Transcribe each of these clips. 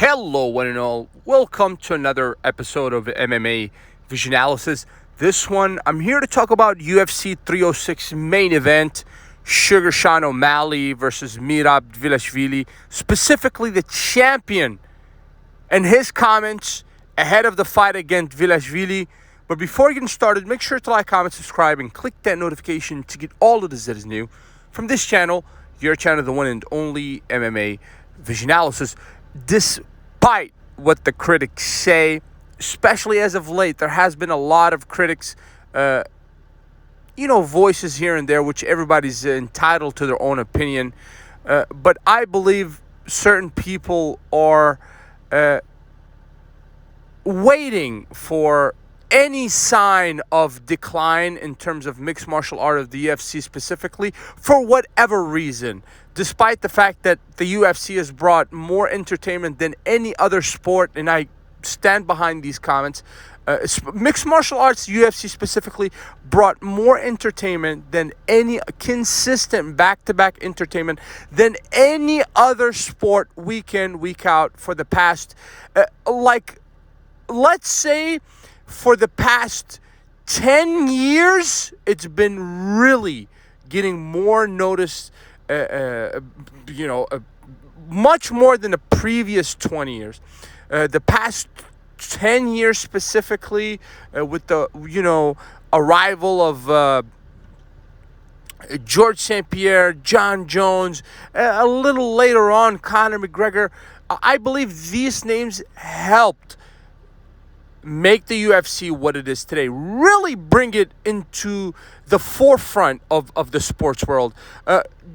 Hello, one and all. Welcome to another episode of MMA Vision Analysis. This one, I'm here to talk about UFC 306 main event, Sugar Sean OMalley versus Merab Dvalishvili, specifically the champion, and his comments ahead of the fight against Dvalishvili. But before getting started, make sure to like, comment, subscribe, and click that notification to get all of this that is new from this channel, your channel, the one and only MMA Vision Analysis. Despite what the critics say, especially as of late, there has been a lot of critics, voices here and there, which everybody's entitled to their own opinion. But I believe certain people are waiting for any sign of decline in terms of mixed martial art of the UFC specifically, for whatever reason, despite the fact that the UFC has brought more entertainment than any other sport, and I stand behind these comments. Mixed martial arts, UFC specifically, brought more entertainment than any consistent back-to-back entertainment than any other sport week in, week out for the past, let's say, for the past 10 years, it's been really getting more notice, much more than the previous 20 years. The past 10 years specifically, with the, arrival of George St. Pierre, John Jones, a little later on, Conor McGregor, I believe these names helped make the UFC what it is today, really bring it into the forefront of the sports world.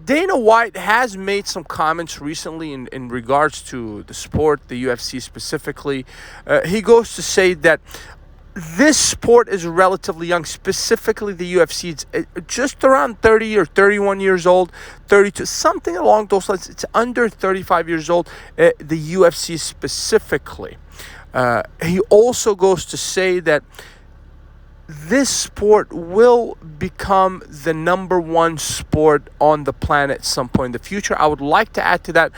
Dana White has made some comments recently in regards to the sport, the UFC specifically. He goes to say that this sport is relatively young, specifically the UFC. It's just around 30 or 31 years old, 32, something along those lines. It's under 35 years old, the UFC specifically. He also goes to say that this sport will become the number one sport on the planet at some point in the future. I would like to add to that,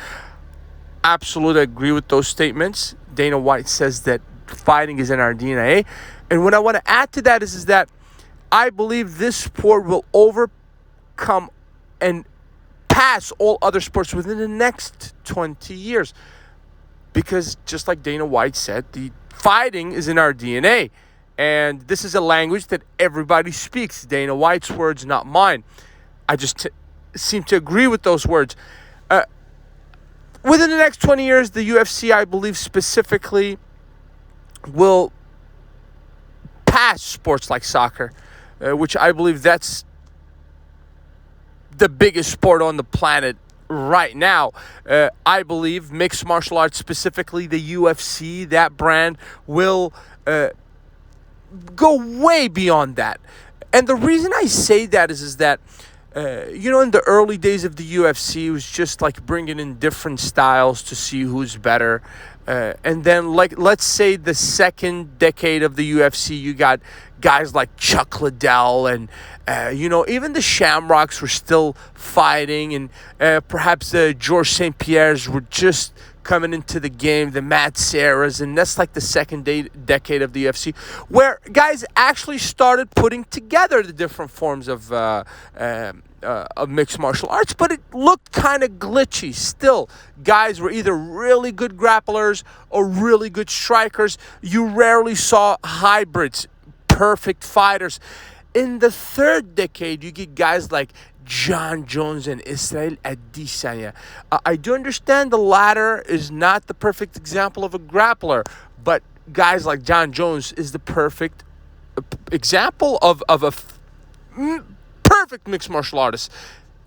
absolutely agree with those statements. Dana White says that fighting is in our DNA. And what I want to add to that is that I believe this sport will overcome and pass all other sports within the next 20 years. Because just like Dana White said, the fighting is in our DNA. And this is a language that everybody speaks. Dana White's words, not mine. I just seem to agree with those words. Within the next 20 years, the UFC, I believe specifically, will pass sports like soccer, which I believe that's the biggest sport on the planet right now. I believe mixed martial arts, specifically the UFC, that brand, will go way beyond that. And the reason I say that is that in the early days of the UFC, it was just like bringing in different styles to see who's better. And then, let's say the second decade of the UFC, you got guys like Chuck Liddell and, even the Shamrocks were still fighting. And perhaps the George St. Pierres were just coming into the game, the Matt Serras. And that's like the second decade of the UFC, where guys actually started putting together the different forms of mixed martial arts, but it looked kind of glitchy still. Guys were either really good grapplers or really good strikers. You rarely saw hybrids, perfect fighters. In the third decade, you get guys like John Jones and Israel Adesanya. I do understand the latter is not the perfect example of a grappler, but guys like John Jones is the perfect example of a perfect mixed martial artist.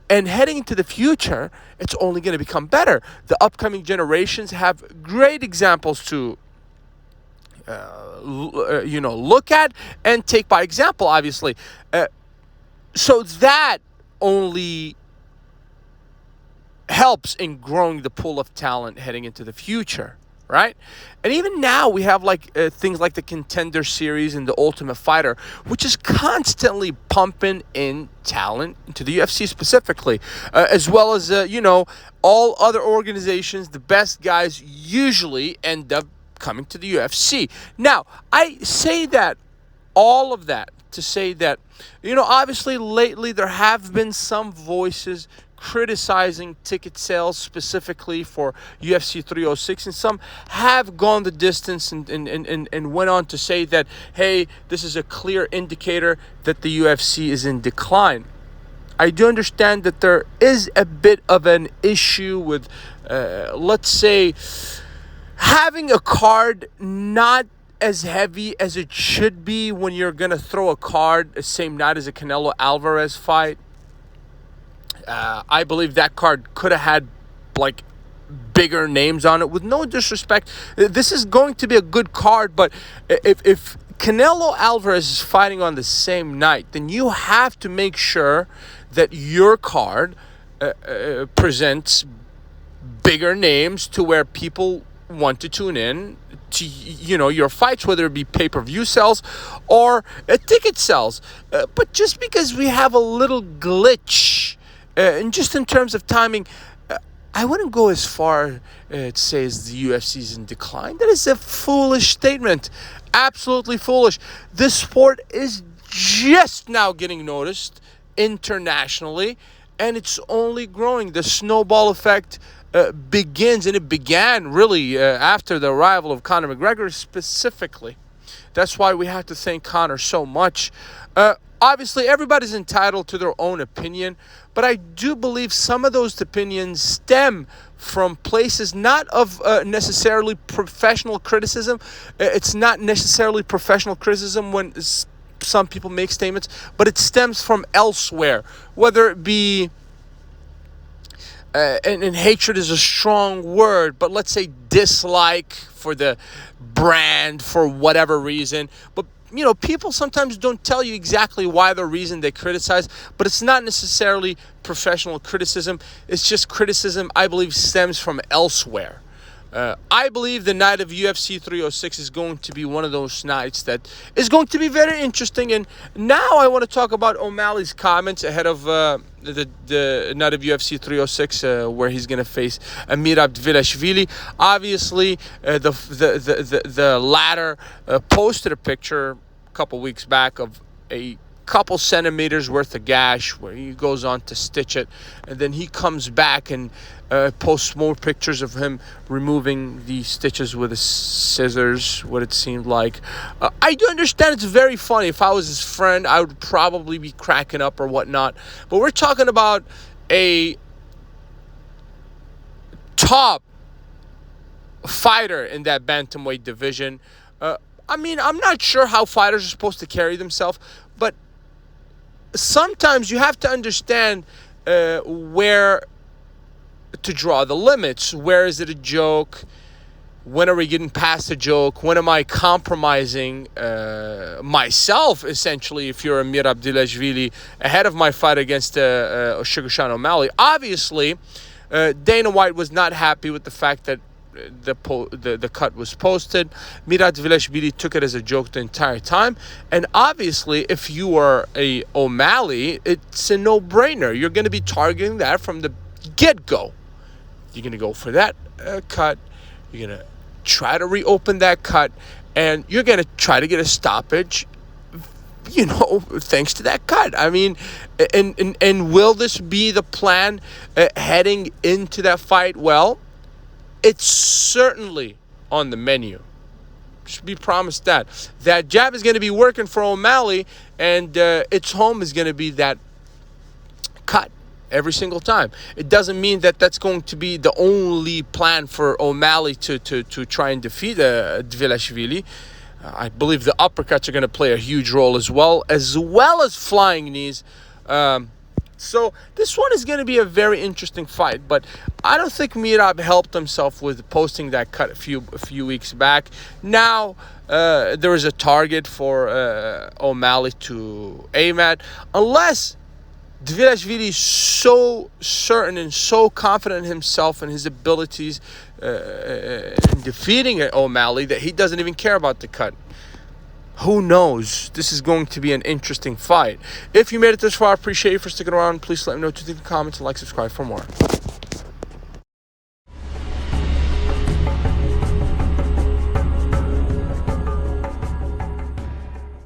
And heading into the future, it's only going to become better. The upcoming generations have great examples to look at and take by example, obviously. So that only helps in growing the pool of talent heading into the future, right? And even now we have like things like the Contender Series and the Ultimate Fighter, which is constantly pumping in talent into the UFC specifically, as well as all other organizations. The best guys usually end up coming to the UFC. Now, I say that, all of that, to say that, obviously lately there have been some voices criticizing ticket sales specifically for UFC 306, and some have gone the distance and went on to say that, hey, this is a clear indicator that the UFC is in decline. I do understand that there is a bit of an issue with, let's say, having a card not as heavy as it should be when you're going to throw a card the same night as a Canelo Alvarez fight. I believe that card could have had like bigger names on it. With no disrespect, this is going to be a good card, but if Canelo Alvarez is fighting on the same night, then you have to make sure that your card presents bigger names to where people want to tune in to your fights, whether it be pay-per-view sales or ticket sales. But just because we have a little glitch, and just in terms of timing, I wouldn't go as far to say as the UFC is in decline. That is a foolish statement. Absolutely foolish. This sport is just now getting noticed internationally, and it's only growing. The snowball effect begins, and it began really after the arrival of Conor McGregor specifically. That's why we have to thank Conor so much. Obviously, everybody's entitled to their own opinion, but I do believe some of those opinions stem from places not of necessarily professional criticism. It's not necessarily professional criticism when some people make statements, but it stems from elsewhere, whether it be and hatred is a strong word, but let's say dislike for the brand for whatever reason. But people sometimes don't tell you exactly why the reason they criticize, but it's not necessarily professional criticism. It's just criticism, I believe, stems from elsewhere. I believe the night of UFC 306 is going to be one of those nights that is going to be very interesting. And now I want to talk about OMalley's comments ahead of the night of UFC 306, where he's going to face Merab Dvalishvili. Obviously, the latter posted a picture a couple weeks back of a couple centimeters worth of gash where he goes on to stitch it, and then he comes back and posts more pictures of him removing the stitches with his scissors, what it seemed like. I do understand it's very funny. If I was his friend, I would probably be cracking up or whatnot, but we're talking about a top fighter in that bantamweight division. I'm not sure how fighters are supposed to carry themselves, but sometimes you have to understand where to draw the limits. Where is it a joke? When are we getting past a joke? When am I compromising myself, essentially, if you're a Merab Dvalishvili, ahead of my fight against Sugar Sean O'Malley? Obviously, Dana White was not happy with the fact that the cut was posted. Merab Dvalishvili took it as a joke the entire time, and obviously, if you are a O'Malley, it's a no-brainer. You're going to be targeting that from the get-go. You're going to go for that cut. You're going to try to reopen that cut, and you're going to try to get a stoppage, thanks to that cut. I mean, and will this be the plan heading into that fight? Well, it's certainly on the menu. Should be promised that. That jab is going to be working for O'Malley, and its home is going to be that cut every single time. It doesn't mean that that's going to be the only plan for O'Malley to try and defeat Dvalishvili. I believe the uppercuts are going to play a huge role as well as flying knees. So this one is going to be a very interesting fight, but I don't think Merab helped himself with posting that cut a few weeks back. Now there is a target for O'Malley to aim at, unless Dvalishvili is so certain and so confident in himself and his abilities in defeating OMalley that he doesn't even care about the cut. Who knows? This is going to be an interesting fight. If you made it this far, I appreciate you for sticking around. Please let me know what you think in the comments and like, subscribe for more.